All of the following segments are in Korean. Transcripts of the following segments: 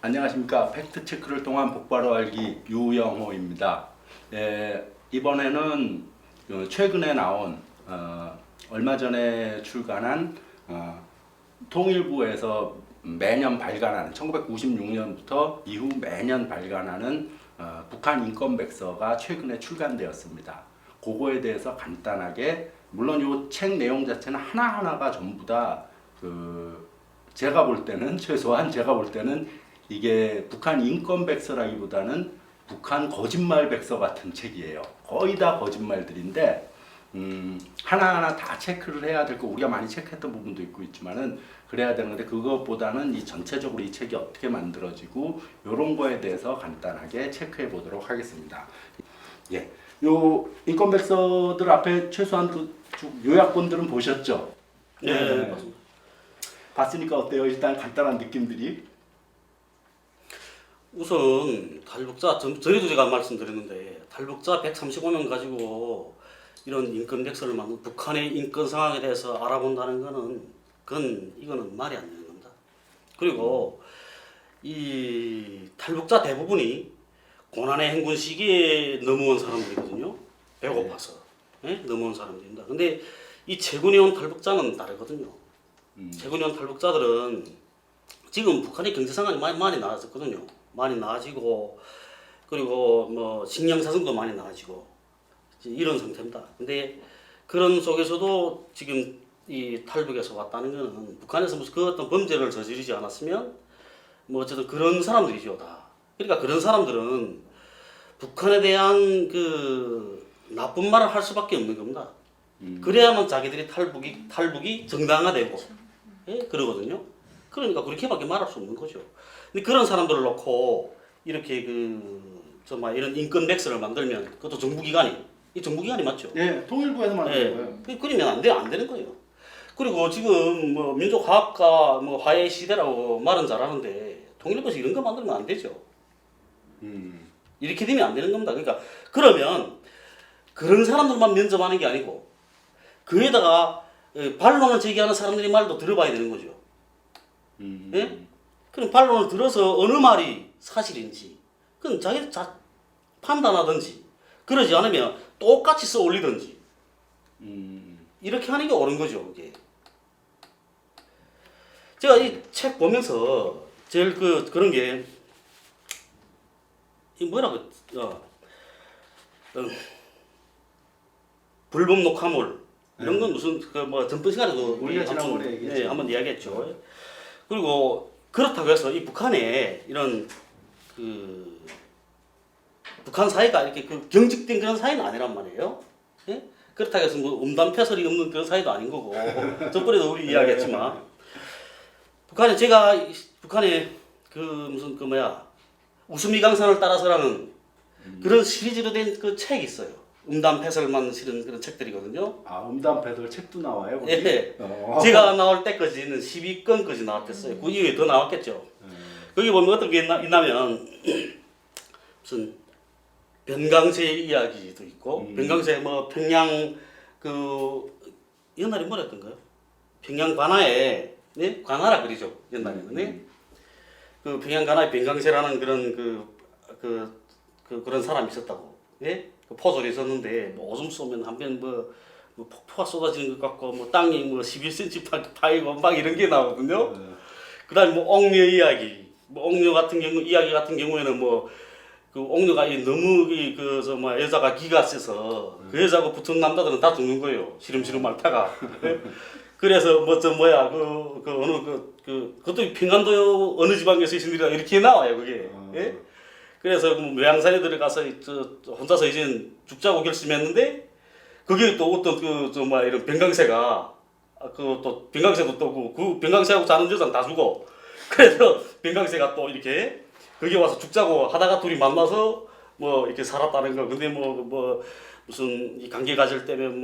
안녕하십니까. 팩트체크를 통한 복바로 알기 유영호입니다. 이번에는 최근에 나온 얼마 전에 출간한 통일부에서 매년 발간하는 1996년부터 이후 매년 발간하는 북한 인권백서가 최근에 출간되었습니다. 그거에 대해서 간단하게, 물론 이 책 내용 자체는 하나하나가 전부 다 제가 볼 때는, 최소한 제가 볼 때는 이게 북한 인권백서라기보다는 북한 거짓말백서 같은 책이에요. 거의 다 거짓말들인데 하나하나 다 체크를 해야 될 거, 우리가 많이 체크했던 부분도 있지만은 그래야 되는데, 그것보다는 이 전체적으로 이 책이 어떻게 만들어지고 이런 거에 대해서 간단하게 체크해 보도록 하겠습니다. 예, 요 인권백서들 앞에 최소한 요약본들은 보셨죠? 네. 봤으니까 어때요? 일단 간단한 느낌들이. 우선 탈북자 전에도 제가 말씀드렸는데, 탈북자 135명 가지고 이런 인권백서를 만든 북한의 인권 상황에 대해서 알아본다는 거는 이거는 말이 안 되는 겁니다. 그리고 이 탈북자 대부분이 고난의 행군 시기에 넘어온 사람들이거든요. 배고파서 넘어온 사람들입니다. 근데 이 최근에 온 탈북자는 다르거든요. 최근에 온 탈북자들은 지금 북한의 경제 상황이 많이 나아졌거든요. 많이 나아지고, 그리고 뭐 식량 사정도 많이 나아지고 이런 상태입니다. 근데 그런 속에서도 지금 이 탈북에서 왔다는 거는 북한에서 무슨 그 어떤 범죄를 저지르지 않았으면 뭐 어쨌든 그런 사람들이죠 다. 그러니까 그런 사람들은 북한에 대한 그 나쁜 말을 할 수밖에 없는 겁니다. 그래야만 자기들이 탈북이 정당화되고 그러거든요. 그러니까 그렇게밖에 말할 수 없는 거죠. 근데 그런 사람들을 놓고 이렇게 정말 이런 인권백서를 만들면, 그것도 정부기관이, 이 정부기관이 맞죠? 네, 통일부에서 만든 거예요. 그러면 안 되는 거예요. 그리고 지금 뭐 민족화합과 뭐 화해의 시대라고 말은 잘하는데, 통일부에서 이런 거 만들면 안 되죠. 이렇게 되면 안 되는 겁니다. 그러니까 그러면 그런 사람들만 면접하는 게 아니고, 그에다가 반론을 제기하는 사람들의 말도 들어봐야 되는 거죠. 예? 그럼 반론을 들어서 어느 말이 사실인지 그건 자기 판단하든지, 그러지 않으면 똑같이 써 올리든지 이렇게 하는 게 옳은 거죠. 이게 제가 이 책 보면서 제일 그런 게 이 뭐라고 불법 녹화물 이런 건 무슨 뭐 전번 시간에도 우리가 지난번에 얘기했죠. 한번 이야기했죠. 그리고 그렇다고 해서 이 북한에 이런 북한 사회가 이렇게 경직된 그런 사회는 아니란 말이에요. 예? 그렇다고 해서 뭐 음담패설이 없는 그런 사회도 아닌 거고, 저번에도 우리 이야기했지만 북한에 무슨 웃음이 강산을 따라서라는 그런 시리즈로 된 그 책이 있어요. 음담패설만 실은 그런 책들이거든요. 음담패설 책도 나와요? 거기? 예. 제가 나올 때까지는 12권까지 나왔댔어요. 그 이후에 더 나왔겠죠. 거기 보면 어떤 게 있냐면 무슨 변강세 이야기도 있고, 변강세 뭐 평양 옛날에 뭐랬던가요? 평양 관하에 관하라 그러죠. 옛날에는 그 평양 관하에 변강세라는 그런 사람이 있었다고. 예? 그 포졸이 있었는데 뭐 오줌 쏘면 한편 뭐 폭포가 쏟아지는 것 같고, 뭐 땅이 뭐 11cm 파이고 막 이런 게 나오거든요. 그다음에 뭐 옥녀 이야기, 뭐 옥녀 이야기 같은 경우에는 뭐 그 옥녀가 너무 여자가 기가 세서 그 여자하고 붙은 남자들은 다 죽는 거예요. 시름시름 앓다가. 그래서 그것도 평안도 어느 지방에서 있습니다. 이렇게 나와요 그게. 예? 그래서 외양산에 들어가서 혼자서 이제 죽자고 결심했는데, 그게 또 어떤 이런 변강세가 또 변강세도 또 그 변강세하고 자는 여자는 다 죽어. 그래서 변강세가 또 이렇게 거기 와서 죽자고 하다가 둘이 만나서 뭐 이렇게 살았다는 거. 근데 무슨 이 관계 가질 때면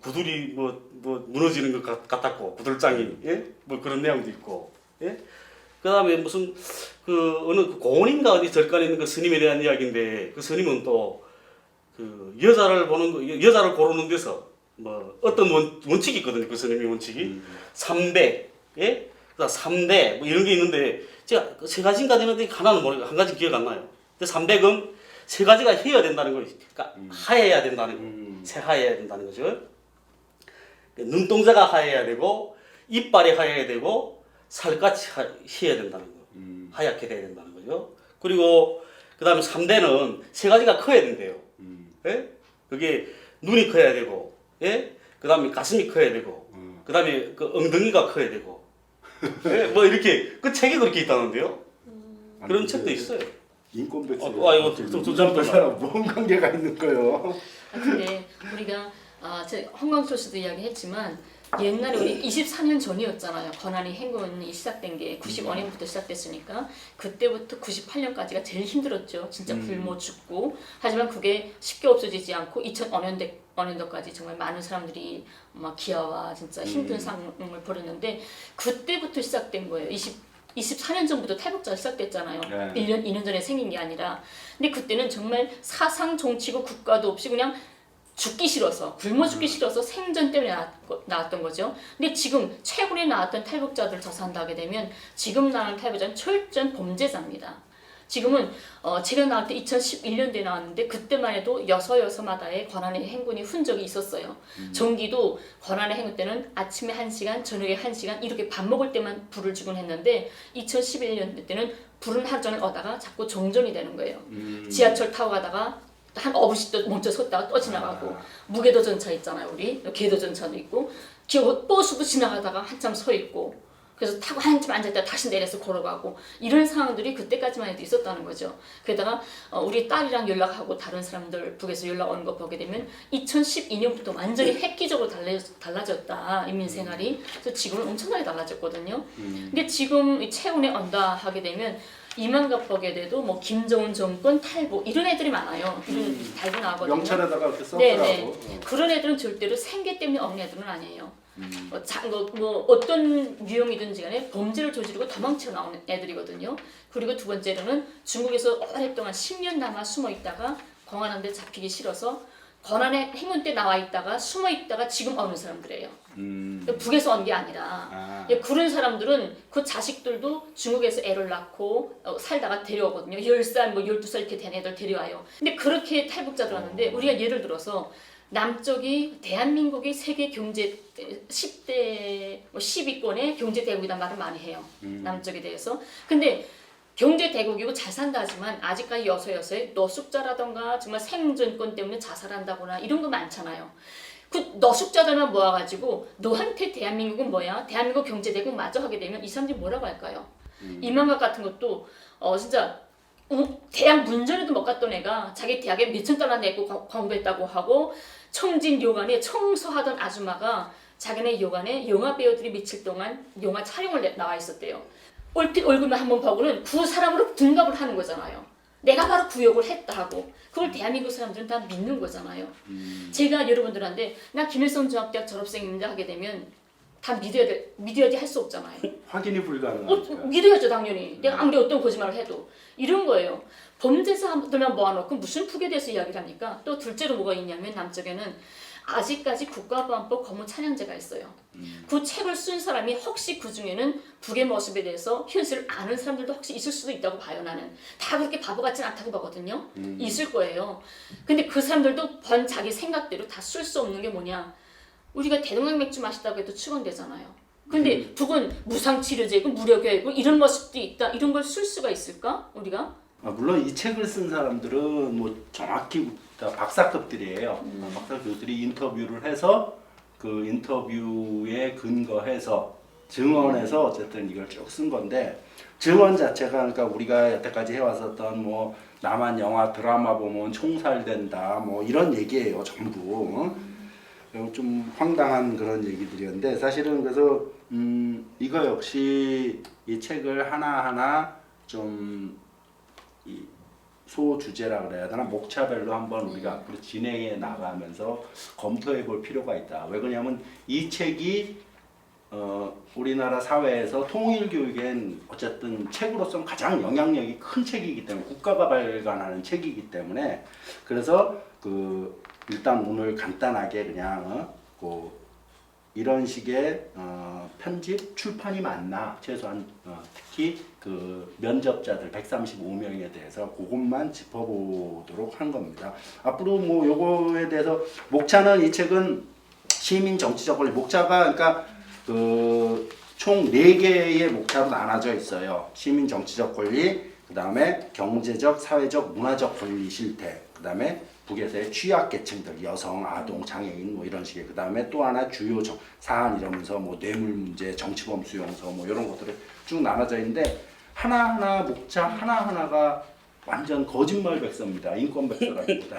구들이 무너지는 것 같았고, 구들장이 뭐 그런 내용도 있고. 그다음에 무슨 어느 고원인가 어디 절간에 있는 그 스님에 대한 이야기인데, 그 스님은 또 여자를 고르는 데서 뭐 어떤 원칙이 있거든요. 그 스님의 원칙이 300, 그다음 3대 뭐 이런 게 있는데 제가 그 세 가지인가 되는데 하나는 모르고 한 가지 기억 안 나요. 근데 300은 세 가지가 해야 된다는 거, 그러니까 하해야 된다는 거, 새하해야 된다는 거죠. 눈동자가 하얘야 되고 이빨이 하얘야 되고 살갗이 희해야 된다는 거, 하얗게 돼야 된다는 거죠. 그리고 그다음에 3대는 세 가지가 커야 된대요. 예? 그게 눈이 커야 되고, 예? 그다음에 가슴이 커야 되고, 그다음에 그 엉덩이가 커야 되고, 예? 뭐 이렇게 그 책이 그렇게 있다는데요. 그런 책도 있어요. 인권백서. 이거 좀 그 사람 뭔 관계가 있는 거예요? 근데 우리가 황광철 씨도 이야기했지만 옛날에 우리 24년 전이었잖아요. 권한의 행군이 시작된 게 95년부터 시작됐으니까 그때부터 98년까지가 제일 힘들었죠. 진짜 굶어 죽고. 하지만 그게 쉽게 없어지지 않고 2005년도까지 정말 많은 사람들이 막 기아와 진짜 힘든 상황을 벌였는데 그때부터 시작된 거예요. 24년 전부터 탈북자가 시작됐잖아요. 네. 1년, 2년 전에 생긴 게 아니라. 근데 그때는 정말 사상 정치고 국가도 없이 그냥 죽기 싫어서, 굶어 죽기 싫어서 생존 때문에 나왔던 거죠. 근데 지금 최근에 나왔던 탈북자들 자산하게 되면 지금 나오는 탈북자는 철저한 범죄자입니다. 지금은 제가 나올 때 2011년도에 나왔는데 그때만 해도 여서마다의 권한의 행군이 흔적이 있었어요. 전기도 권한의 행군 때는 아침에 1시간, 저녁에 1시간 이렇게 밥 먹을 때만 불을 주곤 했는데 2011년 때는 불은 하루 종일 오다가 자꾸 정전이 되는 거예요. 지하철 타고 가다가 한 어부씩 또 먼저 섰다가 또 지나가고 무게도 전차 있잖아요. 우리 궤도 전차도 있고 버스도 지나가다가 한참 서 있고 그래서 타고 한참 앉았다가 다시 내려서 걸어가고 이런 상황들이 그때까지만 해도 있었다는 거죠. 게다가 우리 딸이랑 연락하고 다른 사람들 북에서 연락 오는 거 보게 되면 2012년부터 완전히 획기적으로 달라졌다. 인민생활이. 그래서 지금은 엄청나게 달라졌거든요. 근데 지금 최근에 온다 하게 되면 이만갑 보게 돼도 뭐 김정은 정권 탈북 이런 애들이 많아요. 이런 달고 나오거든요. 명찰에다가 이렇게 썼더라고. 네네. 그런 애들은 절대로 생계 때문에 없는 애들은 아니에요. 어떤 유형이든지 간에 범죄를 저지르고 도망쳐 나오는 애들이거든요. 그리고 두 번째로는 중국에서 오랫동안 10년 남아 숨어 있다가 공안한데 잡히기 싫어서 권한의 행군 때 나와 있다가 숨어 있다가 지금 오는 사람들이에요. 북에서 온 게 아니라 그런 사람들은 그 자식들도 중국에서 애를 낳고 살다가 데려오거든요. 10살, 뭐 12살 이렇게 된 애들 데려와요. 근데 그렇게 탈북자들 왔는데 우리가 예를 들어서 남쪽이 대한민국이 세계 경제 10대 10위권의 경제 대국이란 말을 많이 해요. 남쪽에 대해서. 근데 경제 대국이고 잘 산다 하지만 아직까지 여서에 노숙자라던가 정말 생존권 때문에 자살한다거나 이런 거 많잖아요. 그 노숙자들만 모아가지고 너한테 대한민국은 뭐야? 대한민국 경제 대국 마저 하게 되면 이 사람들이 뭐라고 할까요? 이명박 같은 것도 진짜 대학 문전에도 못 갔던 애가 자기 대학에 몇천 달러 내고 공부했다고 하고 청진 요관에 청소하던 아줌마가 자기네 요관에 영화 배우들이 며칠 동안 영화 촬영을 나와 있었대요. 얼핏 얼굴만 한번 보고는 그 사람으로 둔갑을 하는 거잖아요. 내가 바로 그 역을 했다 하고 그걸 대한민국 사람들은 다 믿는 거잖아요. 제가 여러분들한테 나 김일성 중학대학 졸업생입니다 하게 되면 다 믿어야지 할 수 없잖아요. 확인이 불가능하니까. 믿어야죠 당연히. 내가 아무리 어떤 거짓말을 해도 이런 거예요. 범죄자들만 모아놓고 무슨 북에 대해서 이야기를 합니까? 또 둘째로 뭐가 있냐면 남쪽에는 아직까지 국가보안법 검은 찬양제가 있어요. 그 책을 쓴 사람이 혹시 그 중에는 북의 모습에 대해서 현실을 아는 사람들도 혹시 있을 수도 있다고 봐요. 나는 다 그렇게 바보 같지는 않다고 보거든요. 있을 거예요. 근데 그 사람들도 자기 생각대로 다 쓸 수 없는 게 뭐냐? 우리가 대동강 맥주 마시다고 해도 추건되잖아요. 근데 북은 무상치료제고 무료교육이고 이런 모습도 있다. 이런 걸 쓸 수가 있을까? 우리가? 물론 이 책을 쓴 사람들은 뭐 정확히 다 박사급들이에요. 박사급들이 인터뷰를 해서 그 인터뷰에 근거해서 증언해서 어쨌든 이걸 쭉 쓴 건데 증언 자체가 그러니까 우리가 여태까지 해왔었던 뭐 남한 영화 드라마 보면 총살된다 뭐 이런 얘기예요 전부. 좀 황당한 그런 얘기들이었는데 사실은 그래서 이거 역시 이 책을 하나하나 좀 이 소주제라 그래야 되나 목차별로 한번 우리가 앞으로 진행해 나가면서 검토해 볼 필요가 있다. 왜 그러냐면 이 책이 우리나라 사회에서 통일 교육엔 어쨌든 책으로서 가장 영향력이 큰 책이기 때문에 국가가 발간하는 책이기 때문에 그래서 그 일단 오늘 간단하게 그냥 이런 식의 편집 출판이 맞나 최소한 특히 그 면접자들 135명에 대해서 그것만 짚어보도록 한 겁니다. 앞으로 뭐 요거에 대해서 목차는 이 책은 시민 정치적 권리 목차가 그러니까 그 총 4개의 목차로 나눠져 있어요. 시민 정치적 권리, 그 다음에 경제적, 사회적, 문화적 권리 실태, 그 다음에 북에서의 취약계층들, 여성, 아동, 장애인 뭐 이런 식의 그 다음에 또 하나 주요 사안 이러면서 뭐 뇌물 문제, 정치범 수용소 뭐 이런 것들을 쭉 나눠져 있는데 하나하나 목차 하나하나가 완전 거짓말 백서입니다. 인권 백서랍니다.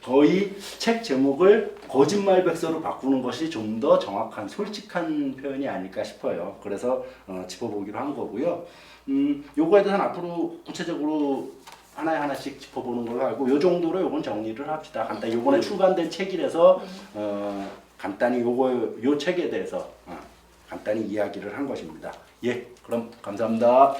거의 책 제목을 거짓말 백서로 바꾸는 것이 좀 더 정확한 솔직한 표현이 아닐까 싶어요. 그래서 짚어보기로 한 거고요. 요거에 대해서는 앞으로 구체적으로 하나씩 짚어보는 걸로 알고 요 정도로 요건 정리를 합시다. 간단히 요번에 출간된 책이라서 간단히 요 책에 대해서 간단히 이야기를 한 것입니다. 예, 그럼 감사합니다.